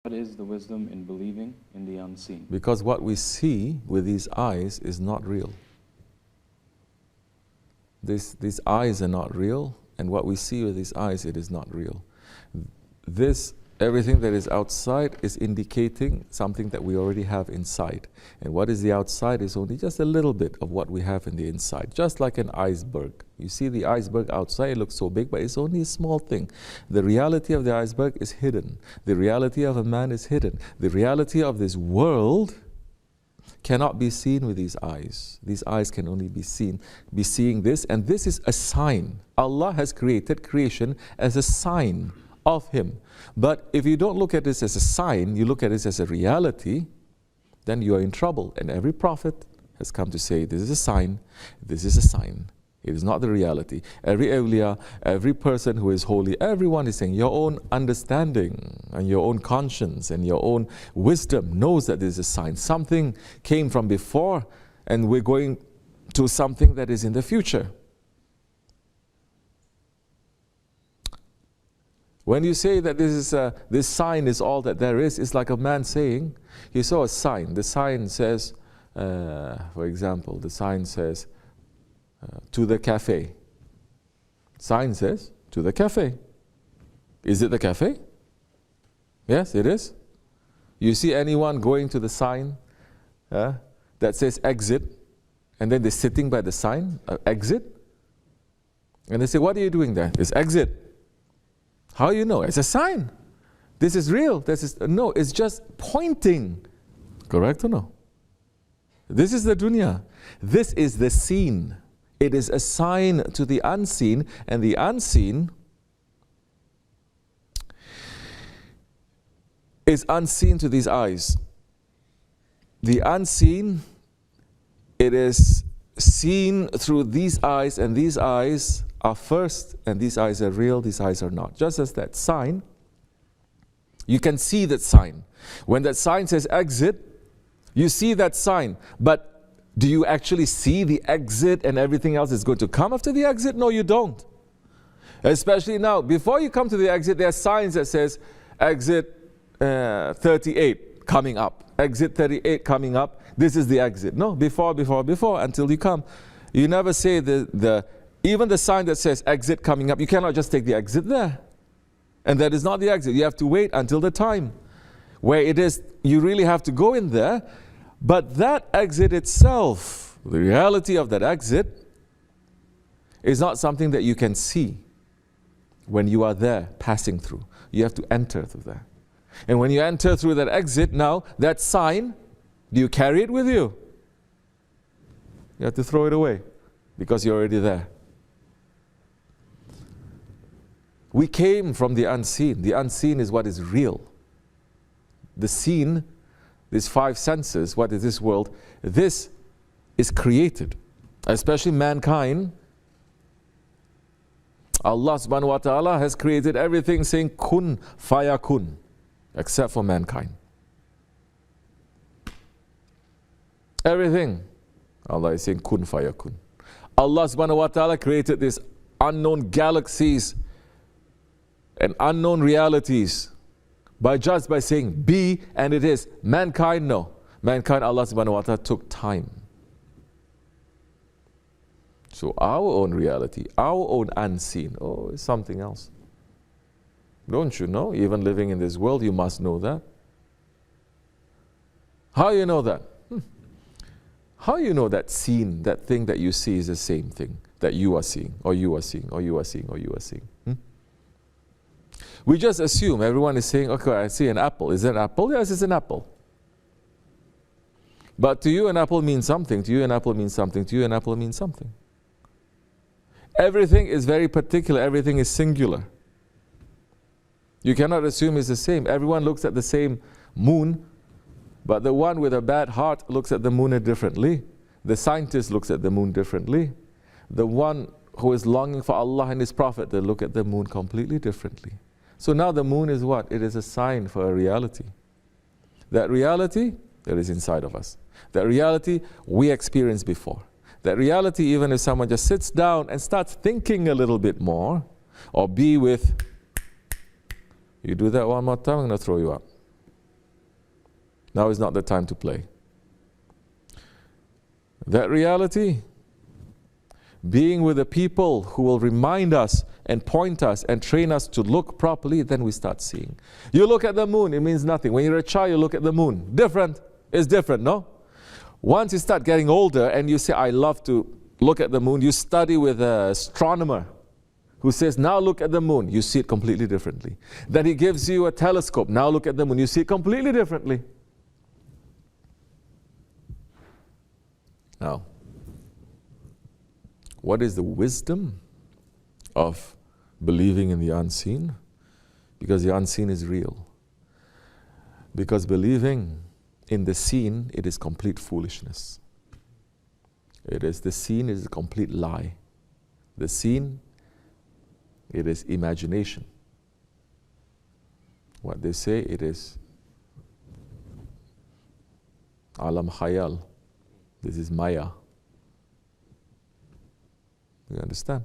What is the wisdom in believing in the unseen? Because what we see with these eyes is not real. These eyes are not real, and what we see with these eyes, it is not real. Everything that is outside is indicating something that we already have inside. And what is the outside is only just a little bit of what we have in the inside. Just like an iceberg. You see the iceberg outside, it looks so big, but it's only a small thing. The reality of the iceberg is hidden. The reality of a man is hidden. The reality of this world cannot be seen with these eyes. These eyes can only be seeing this, and this is a sign. Allah has created creation as a sign of Him. But if you don't look at this as a sign, you look at this as a reality, then you are in trouble. And every prophet has come to say, this is a sign, this is a sign. It is not the reality. Every awliya, every person who is holy, everyone is saying, your own understanding and your own conscience and your own wisdom knows that this is a sign. Something came from before, and we're going to something that is in the future. When you say that this sign is all that there is, it's like a man saying, he saw a sign. The sign says, for example, the sign says, to the cafe. Sign says, to the cafe. Is it the cafe? Yes, it is. You see anyone going to the sign that says exit, and then they're sitting by the sign, exit, and they say, what are you doing there? It's exit. How do you know? It's a sign. This is real. No, it's just pointing. Correct or no? This is the dunya. This is the seen. It is a sign to the unseen, and the unseen is unseen to these eyes. The unseen, it is seen through these eyes, and these eyes are first, and these eyes are real, these eyes are not. Just as that sign, you can see that sign. When that sign says exit, you see that sign, but do you actually see the exit and everything else is going to come after the exit? No, you don't. Especially now, before you come to the exit, there are signs that says exit 38 coming up, exit 38 coming up, this is the exit. No, before, until you come. You never say even the sign that says exit coming up, you cannot just take the exit there. And that is not the exit. You have to wait until the time where it is, you really have to go in there. But that exit itself, the reality of that exit, is not something that you can see when you are there passing through. You have to enter through there. And when you enter through that exit, now that sign, do you carry it with you? You have to throw it away because you're already there. We came from the unseen. The unseen is what is real. The seen, these five senses, what is this world? This is created, especially mankind. Allah subhanahu wa ta'ala has created everything saying kun fayakun, except for mankind. Everything, Allah is saying kun fayakun. Allah subhanahu wa ta'ala created these unknown galaxies and unknown realities just by saying be, and it is. Mankind, no. Mankind, Allah subhanahu wa ta'ala took time. So our own reality, our own unseen, is something else. Don't you know? Even living in this world, you must know that. How you know that? How you know that seen, that thing that you see is the same thing that you are seeing, or you are seeing, or you are seeing, or you are seeing? We just assume everyone is saying, okay, I see an apple. Is it an apple? Yes, it's an apple. But to you, an apple means something. To you, an apple means something. To you, an apple means something. Everything is very particular. Everything is singular. You cannot assume it's the same. Everyone looks at the same moon, but the one with a bad heart looks at the moon differently. The scientist looks at the moon differently. The one who is longing for Allah and His Prophet, they look at the moon completely differently. So now the moon is what? It is a sign for a reality. That reality, that is inside of us. That reality we experienced before. That reality, even if someone just sits down and starts thinking a little bit more, or be with, you do that one more time, I'm going to throw you up. Now is not the time to play. That reality, being with the people who will remind us and point us and train us to look properly, then we start seeing. You look at the moon, it means nothing. When you're a child, you look at the moon. Different. It's different, no? Once you start getting older and you say, I love to look at the moon, you study with an astronomer who says, now look at the moon. You see it completely differently. Then he gives you a telescope. Now look at the moon. You see it completely differently. Now, what is the wisdom of believing in the unseen? Because the unseen is real. Because believing in the seen, it is complete foolishness. The seen is a complete lie. The seen, it is imagination. What they say, it is alam khayal. This is maya. You understand?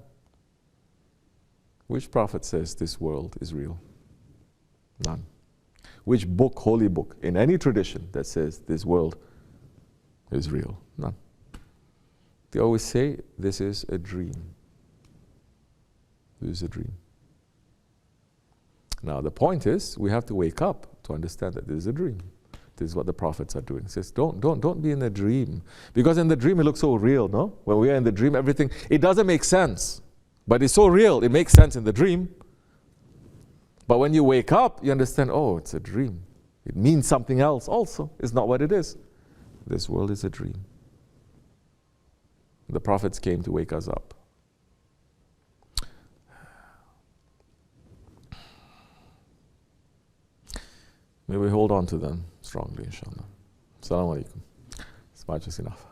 Which prophet says this world is real? None. Which book, holy book, in any tradition that says this world is real? None. They always say this is a dream. This is a dream. Now the point is, we have to wake up to understand that this is a dream. This is what the prophets are doing. It says, don't be in a dream. Because in the dream it looks so real, no? When we are in the dream, everything, it doesn't make sense. But it's so real, it makes sense in the dream. But when you wake up, you understand, oh, it's a dream. It means something else also. It's not what it is. This world is a dream. The prophets came to wake us up. May we hold on to them strongly, inshallah. Assalamu alaikum. It's much enough.